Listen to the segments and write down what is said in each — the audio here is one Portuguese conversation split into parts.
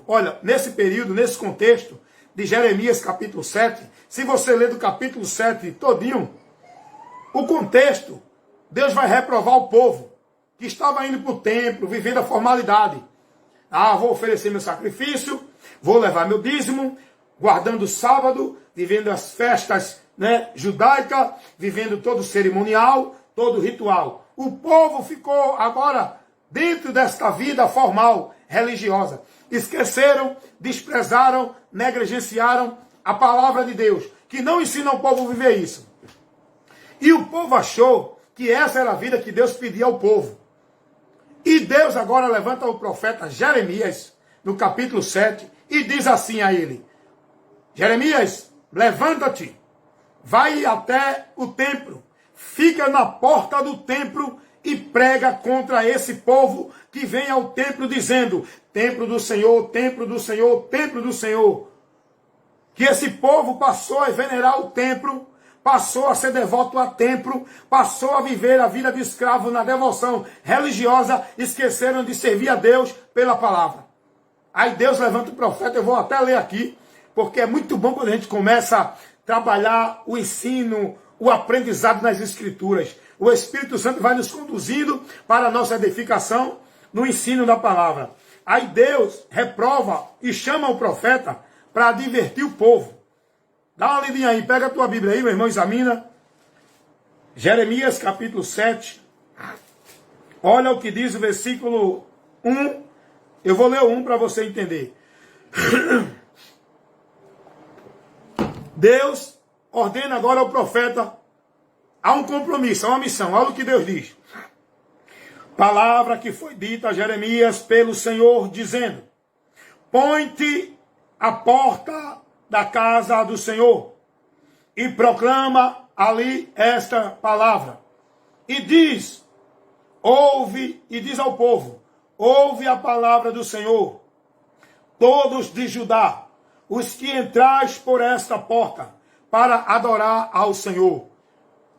olha, nesse período, nesse contexto de Jeremias capítulo 7, se você ler do capítulo 7 todinho, o contexto, Deus vai reprovar o povo que estava indo para o templo, vivendo a formalidade. Ah, vou oferecer meu sacrifício, vou levar meu dízimo, guardando o sábado, vivendo as festas, né, judaicas, vivendo todo o cerimonial, todo o ritual. O povo ficou agora dentro desta vida formal, religiosa. Esqueceram, desprezaram, negligenciaram a palavra de Deus, que não ensina o povo a viver isso. E o povo achou que essa era a vida que Deus pedia ao povo. E Deus agora levanta o profeta Jeremias, no capítulo 7, e diz assim a ele: Jeremias, levanta-te, vai até o templo, fica na porta do templo e prega contra esse povo que vem ao templo dizendo: templo do Senhor, templo do Senhor, templo do Senhor. Que esse povo passou a venerar o templo, passou a ser devoto a templo, passou a viver a vida de escravo na devoção religiosa, esqueceram de servir a Deus pela palavra. Aí Deus levanta o profeta, eu vou até ler aqui, porque é muito bom quando a gente começa a trabalhar o ensino, o aprendizado nas Escrituras. O Espírito Santo vai nos conduzindo para a nossa edificação no ensino da palavra. Aí Deus reprova e chama o profeta para advertir o povo. Dá uma lidinha aí, pega a tua Bíblia aí, meu irmão, examina. Jeremias capítulo 7. Olha o que diz o versículo 1. Eu vou ler o 1 para você entender. Deus ordena agora ao profeta a um compromisso, a uma missão. Olha o que Deus diz. Palavra que foi dita a Jeremias pelo Senhor, dizendo: põe-te à porta da casa do Senhor e proclama ali esta palavra. E diz, ouve, e diz ao povo: ouve a palavra do Senhor, todos de Judá, os que entrais por esta porta, para adorar ao Senhor.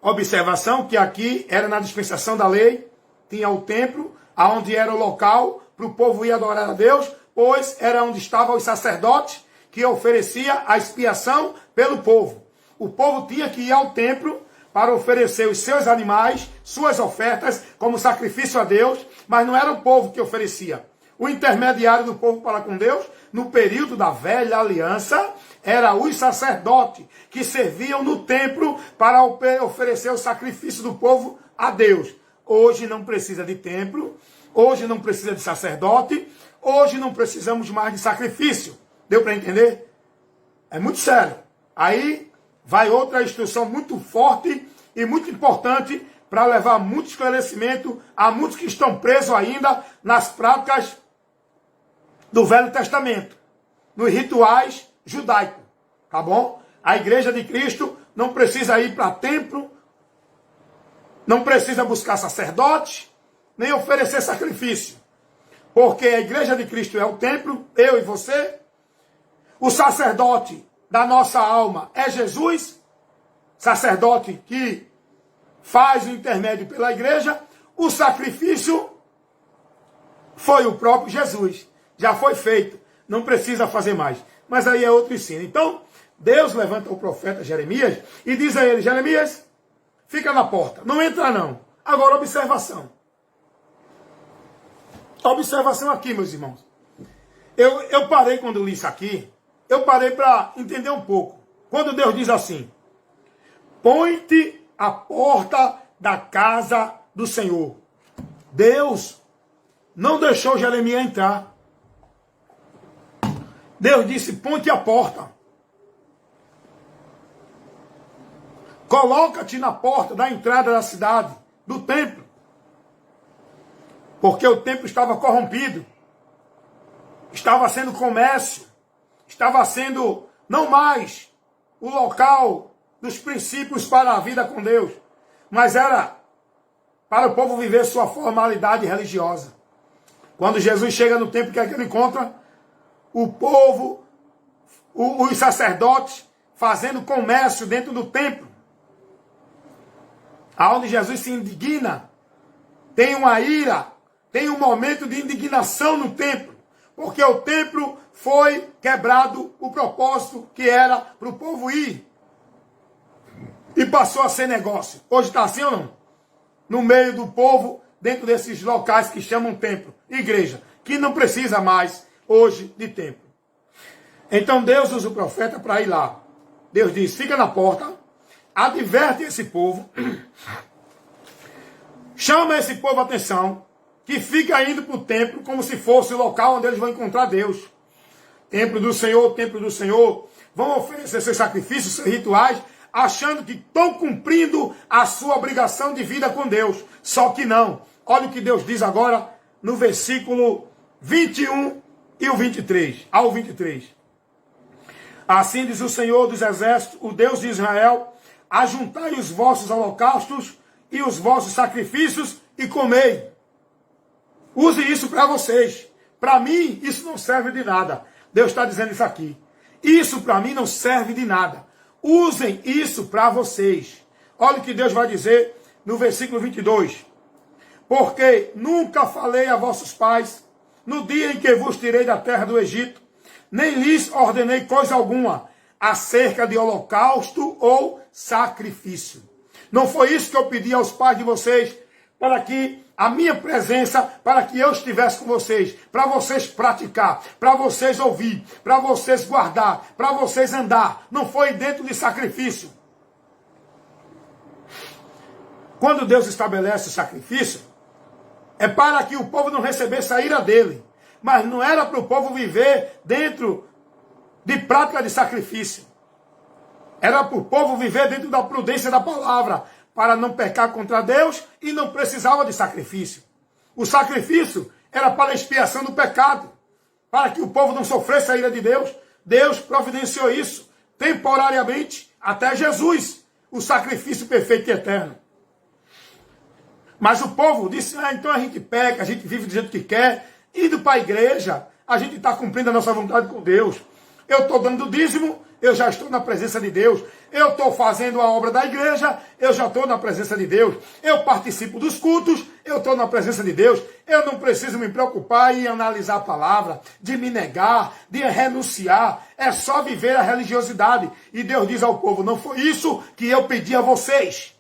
Observação que aqui era na dispensação da lei, tinha o templo, aonde era o local para o povo ir adorar a Deus, pois era onde estavam os sacerdotes que oferecia a expiação pelo povo. O povo tinha que ir ao templo para oferecer os seus animais, suas ofertas, como sacrifício a Deus, mas não era o povo que oferecia. O intermediário do povo para com Deus, no período da velha aliança, era os sacerdotes que serviam no templo para oferecer o sacrifício do povo a Deus. Hoje não precisa de templo, hoje não precisa de sacerdote, hoje não precisamos mais de sacrifício. Deu para entender? É muito sério. Aí vai outra instrução muito forte e muito importante para levar muito esclarecimento a muitos que estão presos ainda nas práticas do Velho Testamento, nos rituais judaicos, tá bom? A igreja de Cristo não precisa ir para templo, não precisa buscar sacerdotes, nem oferecer sacrifício, porque a igreja de Cristo é o templo, eu e você. O sacerdote da nossa alma é Jesus, sacerdote que faz o intermédio pela igreja. O sacrifício foi o próprio Jesus. Já foi feito, não precisa fazer mais. Mas aí é outro ensino. Então, Deus levanta o profeta Jeremias e diz a ele: Jeremias, fica na porta, não entra não. Agora, observação. Observação aqui, meus irmãos. Eu parei quando li isso aqui, eu parei para entender um pouco. Quando Deus diz assim: põe-te à porta da casa do Senhor. Deus não deixou Jeremias entrar. Deus disse: põe-te à porta. Coloca-te na porta da entrada da cidade, do templo. Porque o templo estava corrompido. Estava sendo comércio. Estava sendo não mais o local dos princípios para a vida com Deus, mas era para o povo viver sua formalidade religiosa. Quando Jesus chega no templo, o que é que ele encontra? O povo, os sacerdotes, fazendo comércio dentro do templo. Aonde Jesus se indigna, tem uma ira, tem um momento de indignação no templo, Porque o templo foi quebrado, o propósito que era para o povo ir. E passou a ser negócio. Hoje está assim ou não? No meio do povo, dentro desses locais que chamam templo, igreja, que não precisa mais hoje de templo. Então Deus usa o profeta para ir lá. Deus diz, fica na porta, adverte esse povo, chama esse povo a atenção, que fica indo para o templo como se fosse o local onde eles vão encontrar Deus. Templo do Senhor, vão oferecer seus sacrifícios, seus rituais, achando que estão cumprindo a sua obrigação de vida com Deus. Só que não. Olha o que Deus diz agora no versículo 21 e o 23, ao 23. Assim diz o Senhor dos Exércitos, o Deus de Israel, ajuntai os vossos holocaustos e os vossos sacrifícios e comei. Use isso para vocês. Para mim, isso não serve de nada. Deus está dizendo isso aqui. Isso para mim não serve de nada. Usem isso para vocês. Olha o que Deus vai dizer no versículo 22. Porque nunca falei a vossos pais, no dia em que vos tirei da terra do Egito, nem lhes ordenei coisa alguma, acerca de holocausto ou sacrifício. Não foi isso que eu pedi aos pais de vocês, para que a minha presença, para que eu estivesse com vocês, para vocês praticar, para vocês ouvir, para vocês guardar, para vocês andar. Não foi dentro de sacrifício. Quando Deus estabelece o sacrifício, é para que o povo não recebesse a ira dele. Mas não era para o povo viver dentro de prática de sacrifício. Era para o povo viver dentro da prudência da palavra, para não pecar contra Deus e não precisava de sacrifício. O sacrifício era para a expiação do pecado, para que o povo não sofresse a ira de Deus. Deus providenciou isso temporariamente até Jesus, o sacrifício perfeito e eterno. Mas o povo disse, então a gente peca, a gente vive do jeito que quer, indo para a igreja, a gente está cumprindo a nossa vontade com Deus. Eu estou dando o dízimo, eu já estou na presença de Deus. Eu estou fazendo a obra da igreja, eu já estou na presença de Deus. Eu participo dos cultos, eu estou na presença de Deus. Eu não preciso me preocupar em analisar a palavra, de me negar, de renunciar. É só viver a religiosidade. E Deus diz ao povo, não foi isso que eu pedi a vocês.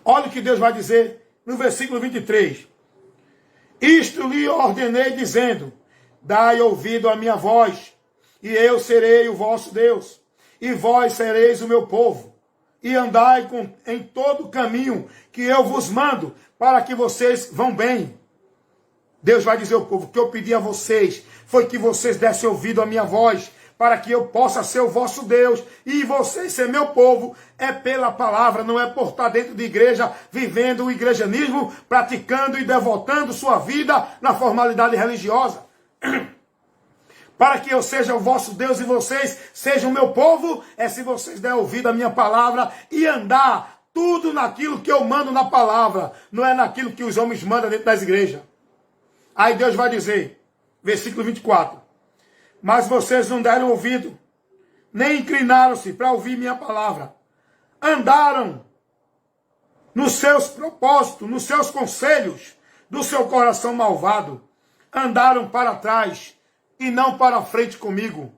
Olha o que Deus vai dizer no versículo 23. Isto lhe ordenei dizendo, dai ouvido à minha voz, e eu serei o vosso Deus, e vós sereis o meu povo, e andai em todo o caminho que eu vos mando, para que vocês vão bem. Deus vai dizer ao povo, o que eu pedi a vocês foi que vocês dessem ouvido à minha voz, para que eu possa ser o vosso Deus, e vocês ser meu povo, é pela palavra, não é por estar dentro de igreja, vivendo o igrejanismo, praticando e devotando sua vida na formalidade religiosa. Para que eu seja o vosso Deus e vocês sejam o meu povo, é se vocês der ouvido à minha palavra e andar tudo naquilo que eu mando na palavra, não é naquilo que os homens mandam dentro das igrejas. Aí Deus vai dizer, versículo 24, mas vocês não deram ouvido, nem inclinaram-se para ouvir minha palavra. Andaram nos seus propósitos, nos seus conselhos, do seu coração malvado. Andaram para trás e não para frente comigo.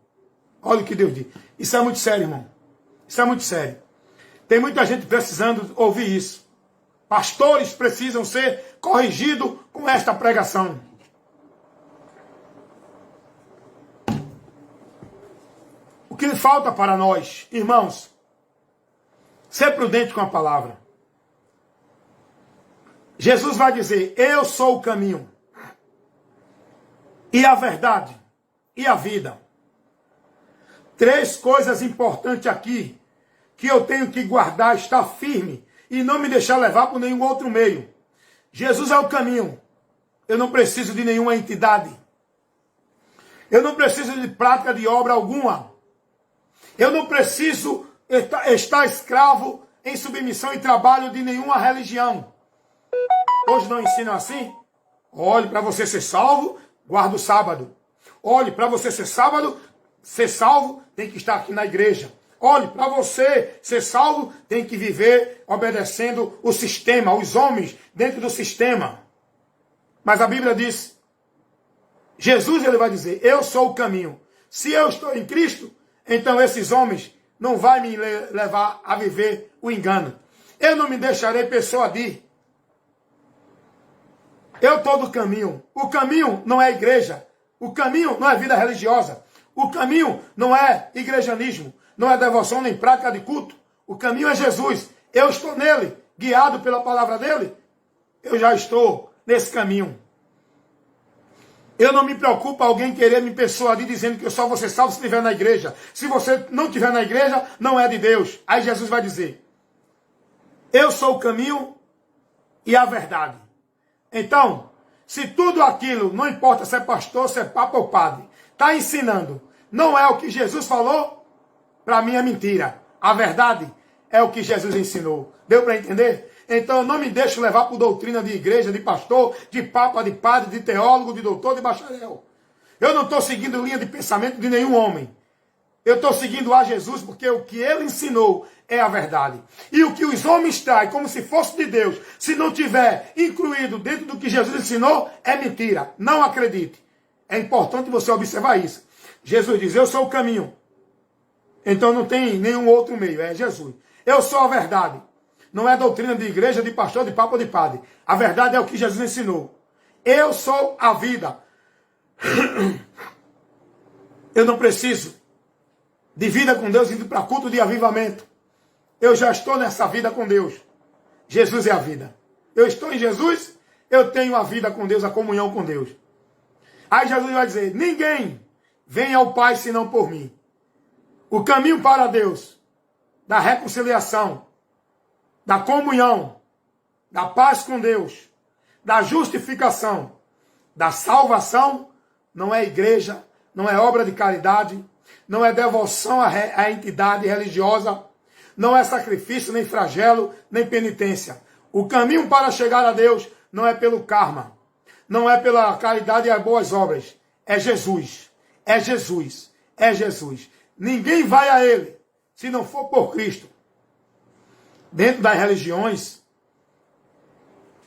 Olha o que Deus diz. Isso é muito sério, irmão. Isso é muito sério. Tem muita gente precisando ouvir isso. Pastores precisam ser corrigidos com esta pregação. O que falta para nós, irmãos, ser prudente com a palavra. Jesus vai dizer, eu sou o caminho, e a verdade, e a vida. 3 coisas importantes aqui, que eu tenho que guardar, estar firme, e não me deixar levar por nenhum outro meio. Jesus é o caminho. Eu não preciso de nenhuma entidade. Eu não preciso de prática de obra alguma. Eu não preciso estar escravo em submissão e trabalho de nenhuma religião. Hoje não ensinam assim? Olhe, para você ser salvo, guarda o sábado. Olhe, para você ser salvo, tem que estar aqui na igreja. Olhe, para você ser salvo, tem que viver obedecendo o sistema, os homens dentro do sistema. Mas a Bíblia diz Jesus ele vai dizer, eu sou o caminho. Se eu estou em Cristo, então esses homens não vão me levar a viver o engano. Eu não me deixarei persuadir. Eu estou do caminho. O caminho não é igreja. O caminho não é vida religiosa. O caminho não é igrejanismo. Não é devoção nem prática de culto. O caminho é Jesus. Eu estou nele, guiado pela palavra dele. Eu já estou nesse caminho. Eu não me preocupo alguém querer me persuadir dizendo que eu só vou ser salvo se estiver na igreja. Se você não estiver na igreja, não é de Deus. Aí Jesus vai dizer, eu sou o caminho e a verdade. Então, se tudo aquilo, não importa se é pastor, se é papa ou padre, está ensinando, não é o que Jesus falou, para mim é mentira. A verdade é o que Jesus ensinou. Deu para entender? Então eu não me deixo levar por doutrina de igreja, de pastor, de papa, de padre, de teólogo, de doutor, de bacharel. Eu não estou seguindo linha de pensamento de nenhum homem. Eu estou seguindo a Jesus porque o que ele ensinou é a verdade. E o que os homens traem como se fosse de Deus, se não tiver incluído dentro do que Jesus ensinou, é mentira. Não acredite. É importante você observar isso. Jesus diz, eu sou o caminho. Então não tem nenhum outro meio, é Jesus. Eu sou a verdade. Não é doutrina de igreja, de pastor, de papa ou de padre. A verdade é o que Jesus ensinou. Eu sou a vida. Eu não preciso de vida com Deus indo para culto de avivamento. Eu já estou nessa vida com Deus. Jesus é a vida. Eu estou em Jesus, eu tenho a vida com Deus, a comunhão com Deus. Aí Jesus vai dizer, ninguém vem ao Pai senão por mim. O caminho para Deus, da reconciliação, da comunhão, da paz com Deus, da justificação, da salvação, não é igreja, não é obra de caridade, não é devoção à entidade religiosa, não é sacrifício, nem flagelo, nem penitência. O caminho para chegar a Deus não é pelo karma, não é pela caridade e as boas obras, é Jesus, é Jesus, é Jesus. Ninguém vai a Ele se não for por Cristo. Dentro das religiões,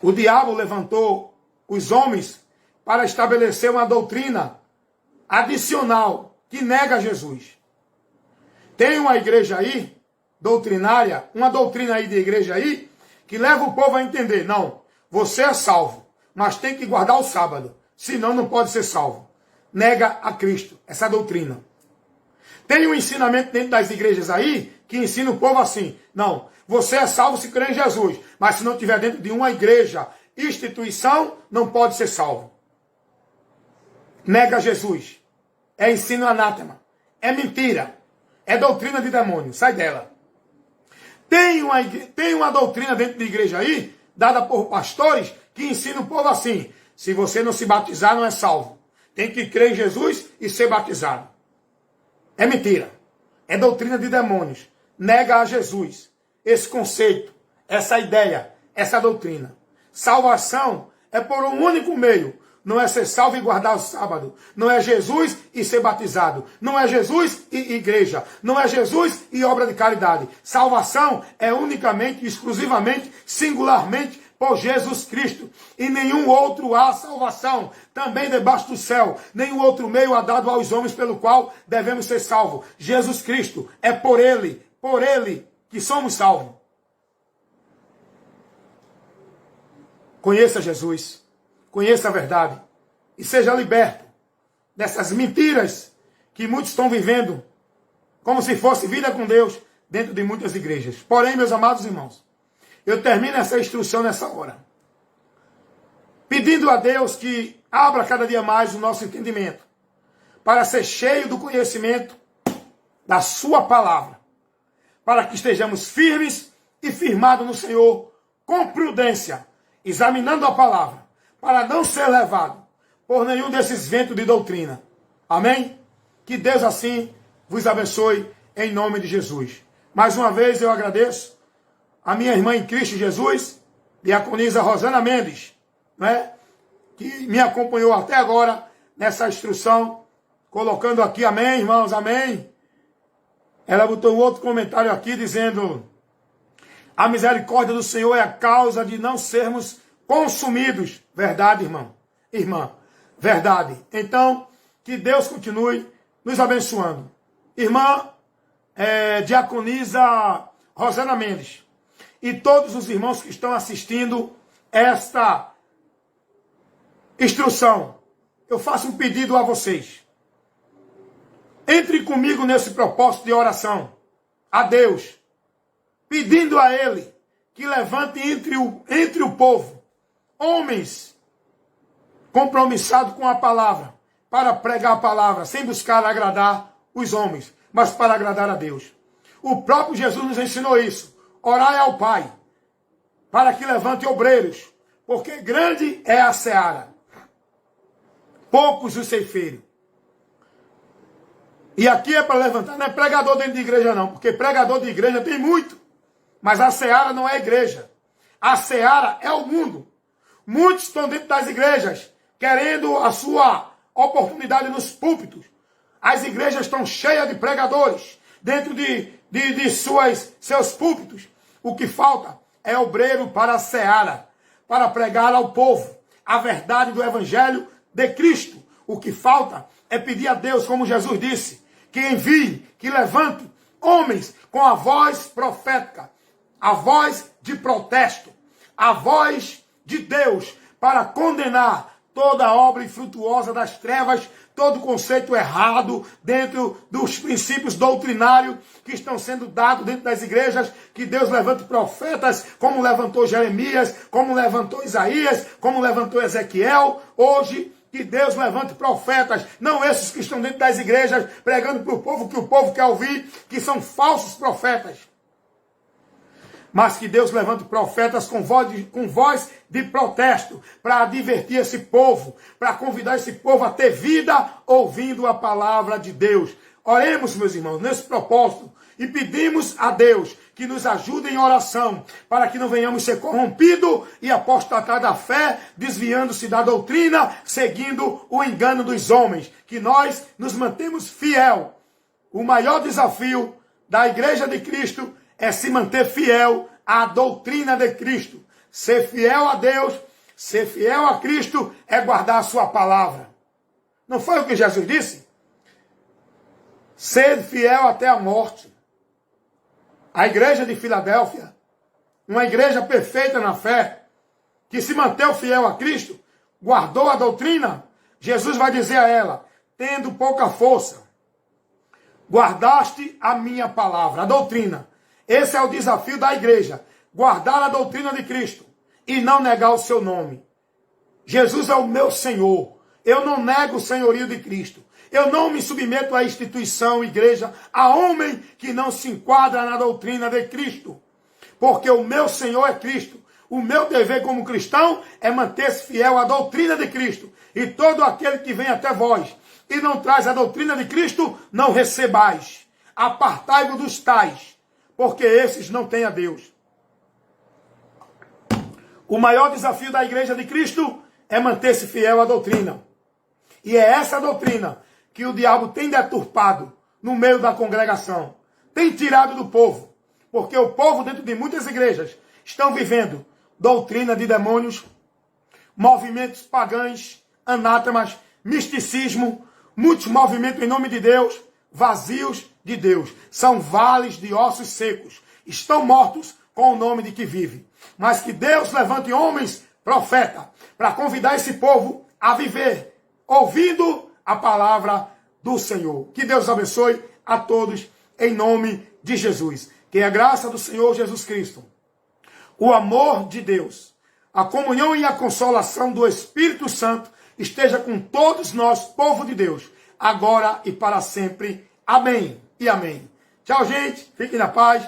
o diabo levantou os homens para estabelecer uma doutrina adicional que nega Jesus. Tem uma igreja aí, doutrinária, uma doutrina aí de igreja aí, que leva o povo a entender, não, você é salvo, mas tem que guardar o sábado, senão não pode ser salvo. Nega a Cristo, essa doutrina. Tem um ensinamento dentro das igrejas aí, que ensina o povo assim, não, você é salvo se crer em Jesus, mas se não estiver dentro de uma igreja, instituição, não pode ser salvo. Nega Jesus. É ensino anátema. É mentira. É doutrina de demônio. Sai dela. Tem uma doutrina dentro da igreja aí, dada por pastores, que ensina o povo assim, se você não se batizar, não é salvo. Tem que crer em Jesus e ser batizado. É mentira. É doutrina de demônios. Nega a Jesus. Esse conceito, essa ideia, essa doutrina. Salvação é por um único meio. Não é ser salvo e guardar o sábado. Não é Jesus e ser batizado. Não é Jesus e igreja. Não é Jesus e obra de caridade. Salvação é unicamente, exclusivamente, singularmente por Jesus Cristo. E nenhum outro há salvação. Também debaixo do céu. Nenhum outro meio há dado aos homens pelo qual devemos ser salvos. Jesus Cristo. É por Ele que somos salvos. Conheça Jesus. Conheça a verdade. E seja liberto dessas mentiras que muitos estão vivendo como se fosse vida com Deus dentro de muitas igrejas. Porém, meus amados irmãos, eu termino essa instrução nessa hora, pedindo a Deus que abra cada dia mais o nosso entendimento para ser cheio do conhecimento da sua palavra, para que estejamos firmes e firmados no Senhor com prudência, examinando a palavra, para não ser levado por nenhum desses ventos de doutrina. Amém? Que Deus assim vos abençoe em nome de Jesus. Mais uma vez eu agradeço a minha irmã em Cristo Jesus, diaconisa Rosana Mendes, né, que me acompanhou até agora nessa instrução, colocando aqui amém, irmãos, amém. Ela botou outro comentário aqui dizendo: a misericórdia do Senhor é a causa de não sermos consumidos. Verdade, irmão. Irmã, verdade. Então, que Deus continue nos abençoando. Irmã diaconisa Rosana Mendes e todos os irmãos que estão assistindo esta instrução, eu faço um pedido a vocês. Entre comigo nesse propósito de oração a Deus, pedindo a Ele que levante entre o povo homens compromissados com a palavra, para pregar a palavra, sem buscar agradar os homens, mas para agradar a Deus. O próprio Jesus nos ensinou isso. Orai ao Pai, para que levante obreiros, porque grande é a seara, poucos os ceifeiros. E aqui é para levantar, não é pregador dentro de igreja não, porque pregador de igreja tem muito, mas a seara não é a igreja. A seara é o mundo. Muitos estão dentro das igrejas, querendo a sua oportunidade nos púlpitos. As igrejas estão cheias de pregadores, dentro de seus púlpitos. O que falta é obreiro para a seara, para pregar ao povo a verdade do evangelho de Cristo. O que falta é pedir a Deus, como Jesus disse, que envie, que levante homens com a voz profética, a voz de protesto, a voz de Deus, para condenar toda obra infrutuosa das trevas, todo conceito errado dentro dos princípios doutrinários que estão sendo dados dentro das igrejas, que Deus levante profetas, como levantou Jeremias, como levantou Isaías, como levantou Ezequiel. Hoje, que Deus levante profetas, não esses que estão dentro das igrejas, pregando para o povo que o povo quer ouvir, que são falsos profetas. Mas que Deus levante profetas com voz de protesto, para advertir esse povo, para convidar esse povo a ter vida ouvindo a palavra de Deus. Oremos, meus irmãos, nesse propósito, e pedimos a Deus que nos ajude em oração, para que não venhamos ser corrompidos e apostatar da fé, desviando-se da doutrina, seguindo o engano dos homens. Que nós nos mantemos fiel. O maior desafio da Igreja de Cristo é se manter fiel à doutrina de Cristo. Ser fiel a Deus, ser fiel a Cristo, é guardar a sua palavra. Não foi o que Jesus disse? Ser fiel até a morte. A igreja de Filadélfia, uma igreja perfeita na fé, que se manteve fiel a Cristo, guardou a doutrina, Jesus vai dizer a ela, tendo pouca força, guardaste a minha palavra, a doutrina. Esse é o desafio da igreja, guardar a doutrina de Cristo e não negar o seu nome. Jesus é o meu Senhor, eu não nego o senhorio de Cristo. Eu não me submeto à instituição, igreja, a homem que não se enquadra na doutrina de Cristo. Porque o meu Senhor é Cristo. O meu dever como cristão é manter-se fiel à doutrina de Cristo. E todo aquele que vem até vós e não traz a doutrina de Cristo, não recebais. Apartai-vos dos tais, porque esses não têm a Deus. O maior desafio da igreja de Cristo é manter-se fiel à doutrina. E é essa doutrina que o diabo tem deturpado no meio da congregação. Tem tirado do povo. Porque o povo dentro de muitas igrejas estão vivendo doutrina de demônios, movimentos pagãos, anátemas, misticismo, muitos movimentos em nome de Deus, vazios de Deus. São vales de ossos secos. Estão mortos com o nome de que vive. Mas que Deus levante homens, profeta, para convidar esse povo a viver, ouvindo a palavra do Senhor. Que Deus abençoe a todos, em nome de Jesus. Que a graça do Senhor Jesus Cristo, o amor de Deus, a comunhão e a consolação do Espírito Santo esteja com todos nós, povo de Deus, agora e para sempre. Amém e amém. Tchau, gente. Fiquem na paz.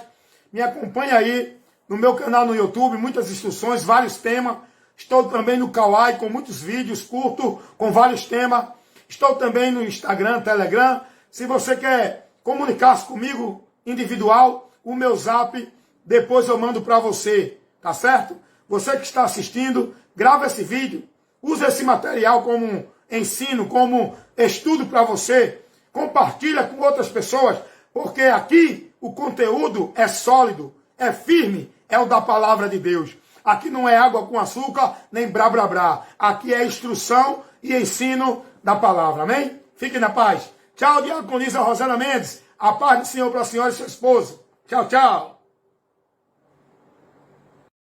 Me acompanhe aí no meu canal no YouTube, muitas instruções, vários temas. Estou também no Kawaii com muitos vídeos curtos, com vários temas. Estou também no Instagram, Telegram. Se você quer comunicar-se comigo individual, o meu zap, depois eu mando para você, tá certo? Você que está assistindo, grava esse vídeo, use esse material como ensino, como estudo para você, compartilha com outras pessoas, porque aqui o conteúdo é sólido, é firme, é o da palavra de Deus. Aqui não é água com açúcar, nem blá blá blá. Aqui é instrução e ensino da palavra. Amém? Fiquem na paz. Tchau, diaconisa Rosana Mendes. A paz do Senhor para a senhora e sua esposa. Tchau, tchau.